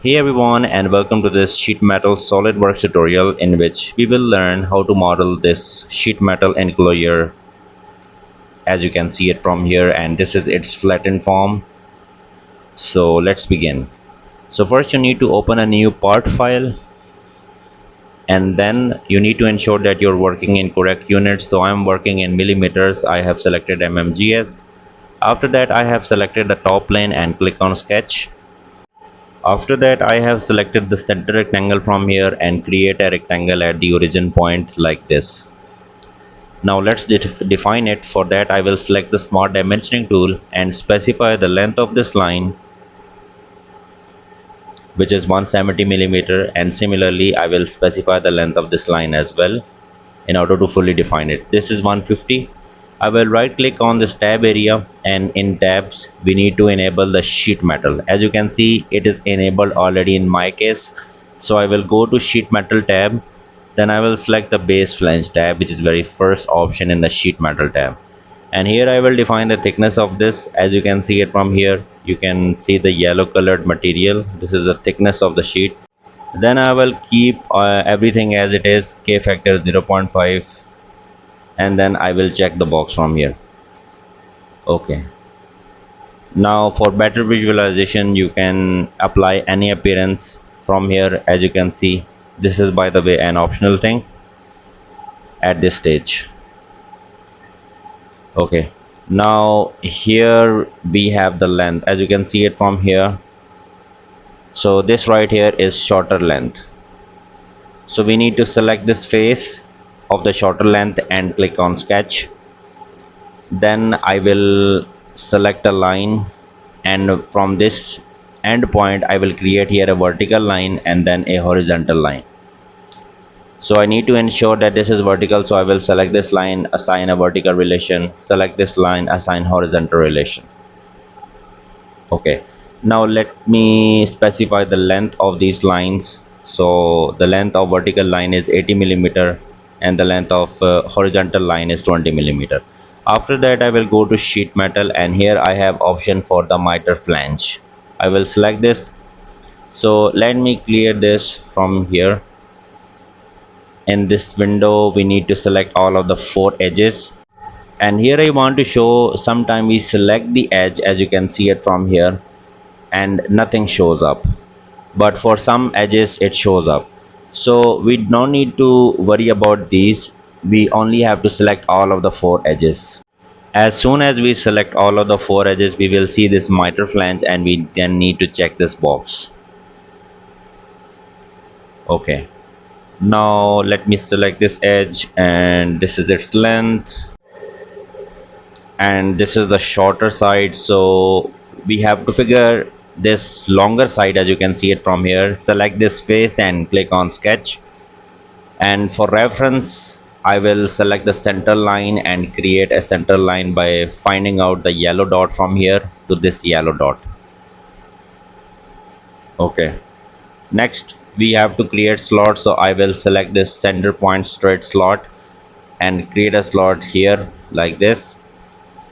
Hey everyone, and welcome to this sheet metal SolidWorks tutorial in which we will learn how to model this sheet metal enclosure as you can see it from here, and this is its flattened form. So let's begin. So first you need to open a new part file, and then you need to ensure that you're working in correct units. So I'm working in millimeters. I have selected mmgs. After that I have selected the top plane and click on sketch. After that I have selected the center rectangle from here and create a rectangle at the origin point like this. Now let's define it. For that I will select the smart dimensioning tool and specify the length of this line, which is 170 millimeter, and similarly I will specify the length of this line as well in order to fully define it. This is 150. I will right click on this tab area, and in tabs we need to enable the sheet metal. As you can see, it is enabled already in my case. So I will go to sheet metal tab, then I will select the base flange tab, which is very first option in the sheet metal tab, and here I will define the thickness of this. As you can see it from here, you can see the yellow colored material. This is the thickness of the sheet. Then I will keep everything as it is, K factor 0.5, and then I will check the box from here. Okay, now for better visualization you can apply any appearance from here. As you can see, this is by the way an optional thing at this stage. Okay, now here we have the length. As you can see it from here, so this right here is shorter length. So we need to select this face of the shorter length and click on sketch. Then I will select a line, and from this end point I will create here a vertical line and then a horizontal line. So I need to ensure that this is vertical, so I will select this line, assign a vertical relation, select this line, assign horizontal relation. Okay, now let me specify the length of these lines. So the length of vertical line is 80 millimeter and the length of horizontal line is 20 millimeter. After that I will go to sheet metal, and here I have option for the miter flange. I will select this. So let me clear this from here. In this window we need to select all of the 4 edges, and here I want to show sometime we select the edge, as you can see it from here, and nothing shows up, but for some edges it shows up. So we don't need to worry about these. We only have to select all of the 4 edges. As soon as we select all of the 4 edges, we will see this miter flange, and we then need to check this box. Okay, now let me select this edge, and this is its length, and this is the shorter side. So we have to figure this longer side. As you can see it from here, select this face and click on sketch, and for reference I will select the center line and create a center line by finding out the yellow dot from here to this yellow dot. Okay, next we have to create slot. So I will select this center point straight slot and create a slot here like this.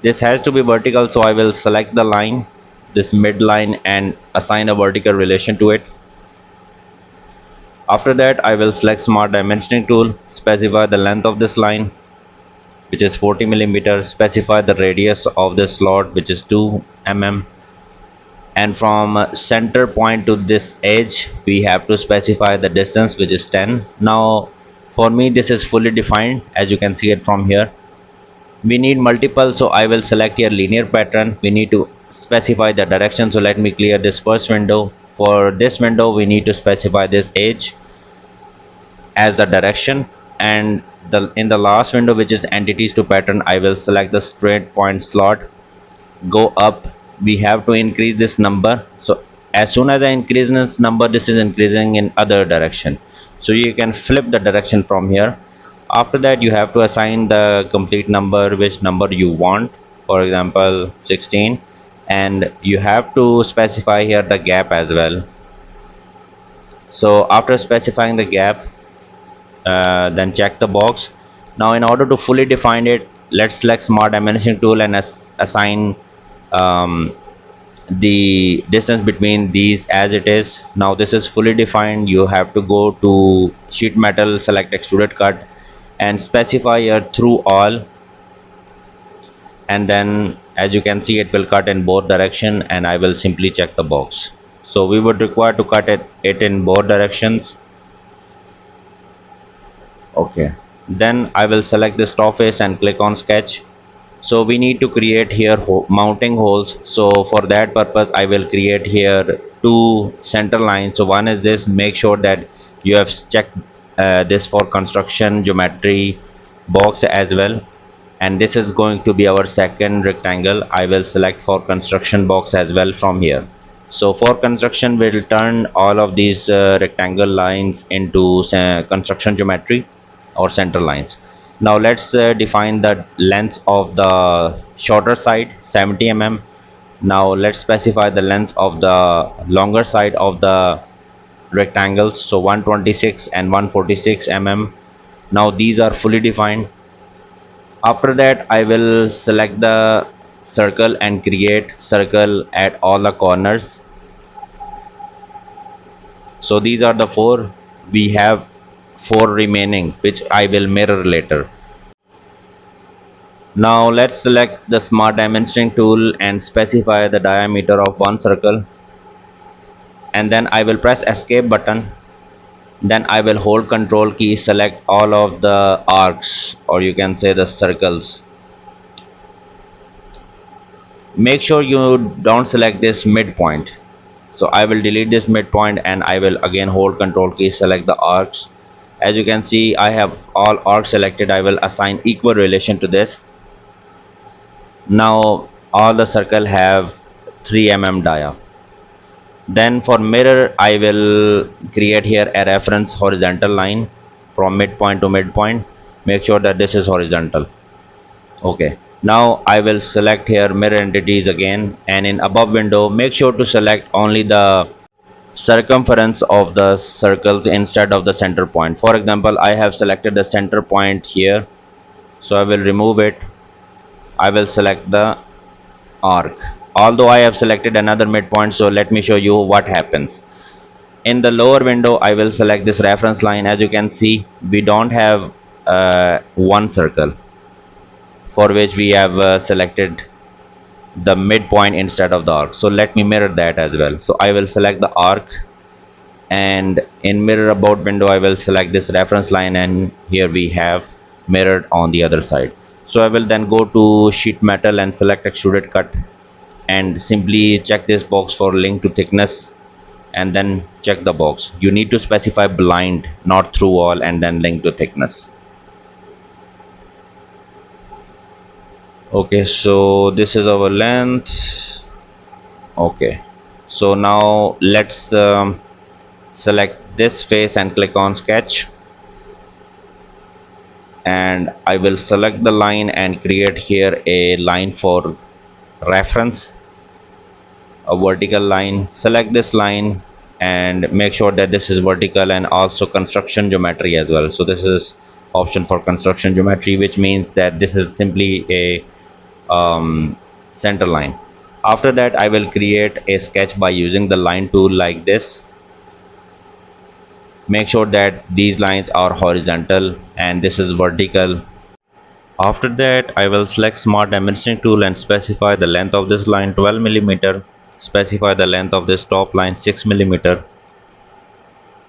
This has to be vertical, so I will select the line, this midline, and assign a vertical relation to it. After that I will select smart dimensioning tool, specify the length of this line, which is 40 millimeter, specify the radius of this slot, which is 2 mm, and from center point to this edge we have to specify the distance, which is 10. Now for me this is fully defined, as you can see it from here. We need multiple, so I will select here linear pattern. We need to specify the direction, so let me clear this first window. For this window we need to specify this edge as the direction, and in the last window, which is entities to pattern, I will select the straight point slot, go up. We have to increase this number, so as soon as I increase this number, this is increasing in other direction, so you can flip the direction from here. After that you have to assign the complete number, which number you want, for example 16, and you have to specify here the gap as well. So after specifying the gap, then check the box. Now in order to fully define it, let's select smart dimensioning tool and assign the distance between these as it is. Now this is fully defined. You have to go to sheet metal, select extruded cut and specify your through all, and then as you can see it will cut in both direction, and I will simply check the box. So we would require to cut it in both directions. Okay, then I will select this top face and click on sketch. So we need to create here mounting holes. So for that purpose I will create here two center lines. So one is this, make sure that you have checked this for construction geometry box as well, and this is going to be our second rectangle. I will select for construction box as well from here. So for construction we'll turn all of these rectangle lines into construction geometry or center lines. Now let's define the length of the shorter side 70 mm. Now let's specify the length of the longer side of the rectangles, so 126 and 146 mm. Now these are fully defined. After that I will select the circle and create circle at all the corners. So these are the four. We have four remaining which I will mirror later. Now let's select the smart dimensioning tool and specify the diameter of one circle, and then I will press escape button. Then I will hold control key, select all of the arcs, or you can say the circles. Make sure you don't select this midpoint. So I will delete this midpoint and I will again hold control key, select the arcs. As you can see I have all arcs selected. I will assign equal relation to this. Now all the circle have 3 mm dia. Then for mirror I will create here a reference horizontal line from midpoint to midpoint. Make sure that this is horizontal. Okay, now I will select here mirror entities again, and in above window make sure to select only the circumference of the circles instead of the center point. For example, I have selected the center point here, so I will remove it. I will select the arc, although I have selected another midpoint. So let me show you what happens. In the lower window I will select this reference line. As you can see we don't have one circle for which we have selected the midpoint instead of the arc. So let me mirror that as well. So I will select the arc, and in mirror about window I will select this reference line, and here we have mirrored on the other side. So I will then go to sheet metal and select extruded cut and simply check this box for link to thickness, and then check the box. You need to specify blind, not through all, and then link to thickness. Okay, so this is our length. Okay, so now let's select this face and click on sketch, and I will select the line and create here a line for reference, a vertical line. Select this line and make sure that this is vertical, and also construction geometry as well. So this is option for construction geometry, which means that this is simply a center line. After that I will create a sketch by using the line tool like this. Make sure that these lines are horizontal and this is vertical. After that I will select smart dimensioning tool and specify the length of this line 12 mm. Specify the length of this top line 6 mm.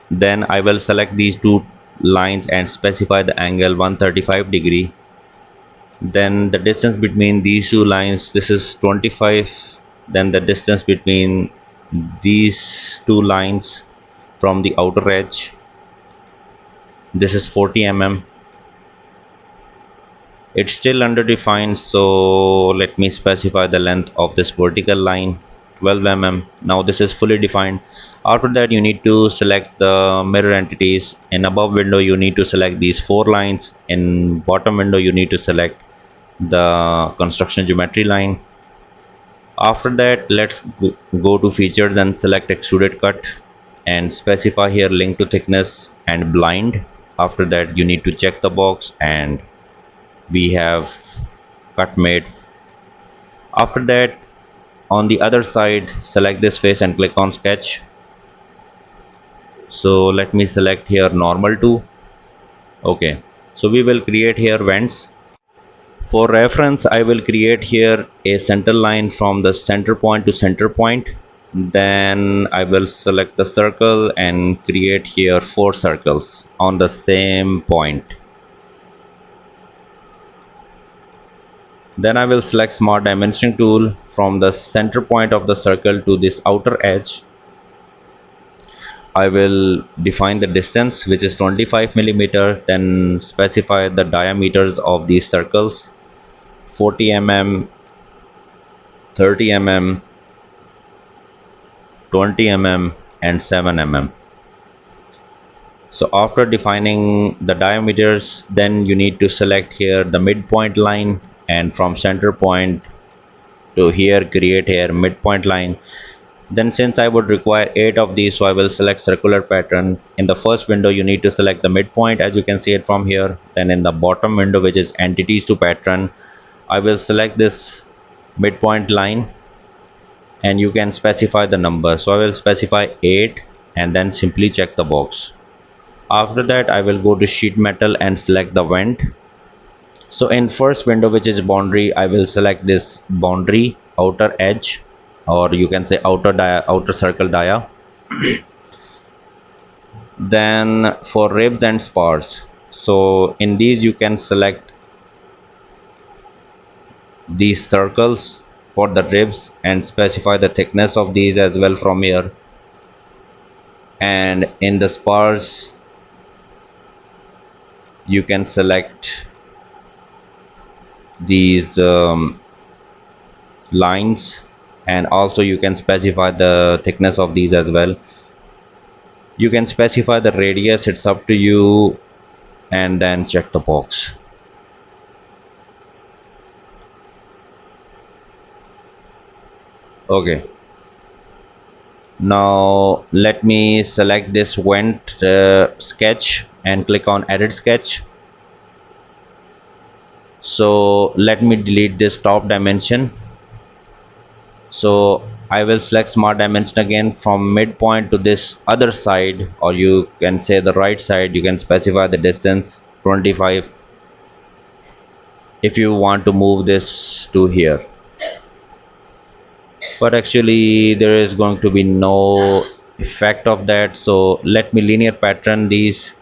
Then I will select these two lines and specify the angle 135 degree. Then the distance between these two lines, this is 25. Then the distance between these two lines from the outer edge, this is 40 mm. It's still underdefined, so let me specify the length of this vertical line 12 mm. Now this is fully defined. After that you need to select the mirror entities. In above window you need to select these four lines. In bottom window you need to select the construction geometry line. After that let's go to features and select extruded cut and specify here link to thickness and blind. After that you need to check the box and we have cut made. After that On the other side, select this face and click on sketch. So let me select here normal too. Okay, so we will create here vents. For reference, I will create here a center line from the center point to center point. Then I will select the circle and create here 4 circles on the same point. Then I will select Smart Dimensioning tool. From the center point of the circle to this outer edge, I will define the distance, which is 25 millimeter. Then specify the diameters of these circles: 40 mm, 30 mm, 20 mm and 7 mm. So after defining the diameters, then you need to select here the midpoint line, and from center point to here create here midpoint line. Then since I would require 8 of these, so I will select circular pattern. In the first window you need to select the midpoint, as you can see it from here. Then in the bottom window, which is entities to pattern, I will select this midpoint line and you can specify the number. So I will specify 8 and then simply check the box. After that I will go to sheet metal and select the vent. So in first window, which is boundary, I will select this boundary outer edge, or you can say outer circle dia. Then for ribs and spars, so in these you can select these circles for the ribs and specify the thickness of these as well from here. And in the spars you can select these lines, and also you can specify the thickness of these as well. You can specify the radius, it's up to you, and then check the box. Okay, now let me select this vent sketch and click on edit sketch. So let me delete this top dimension. So I will select smart dimension again. From midpoint to this other side, or you can say the right side, you can specify the distance 25 if you want to move this to here. But actually there is going to be no effect of that, so let me linear pattern these.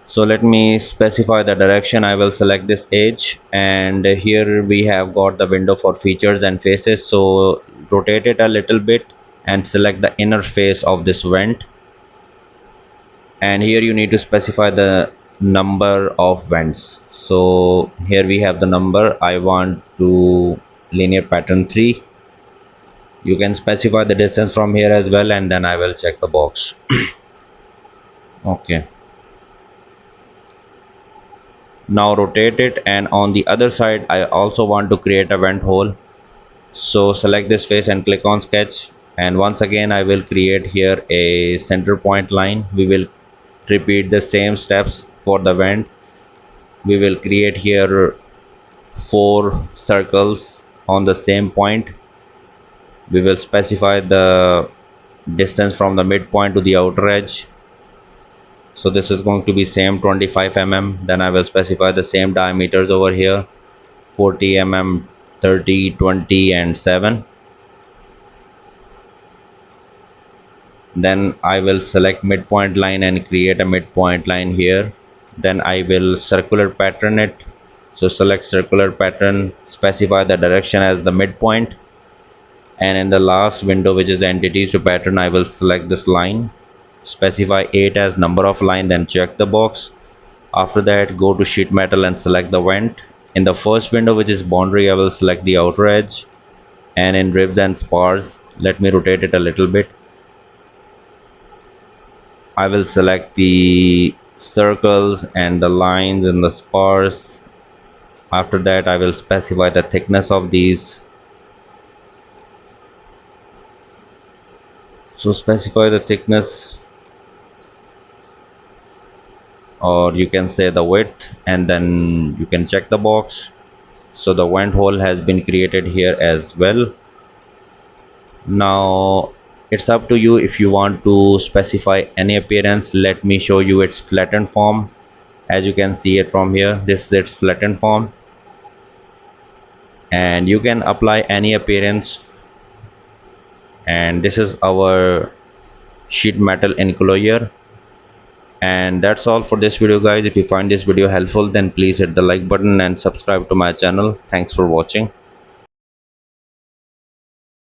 So let me specify the direction. I will select this edge, and here we have got the window for features and faces. So rotate it a little bit and select the inner face of this vent, and here you need to specify the number of vents. So here we have the number. I want to linear pattern 3. You can specify the distance from here as well, and then I will check the box. Okay, now rotate it, and on the other side I also want to create a vent hole. So select this face and click on sketch, and once again I will create here a center point line. We will repeat the same steps for the vent. We will create here 4 circles on the same point. We will specify the distance from the midpoint to the outer edge. So this is going to be same 25 mm. Then I will specify the same diameters over here: 40 mm, 30, 20 and 7. Then I will select midpoint line and create a midpoint line here. Then I will circular pattern it. So select circular pattern, specify the direction as the midpoint, and in the last window, which is entities to pattern, I will select this line, specify 8 as number of line, then check the box. After that, go to sheet metal and select the vent. In the first window, which is boundary, I will select the outer edge, and in ribs and spars, let me rotate it a little bit. I will select the circles and the lines in the spars. After that, I will specify the thickness of these. So specify the thickness, or you can say the width, and then you can check the box. So the vent hole has been created here as well. Now it's up to you if you want to specify any appearance. Let me show you its flattened form. As you can see it from here, this is its flattened form, and you can apply any appearance. And this is our sheet metal enclosure. And that's all for this video, guys. If you find this video helpful, then please hit the like button and subscribe to my channel. Thanks for watching.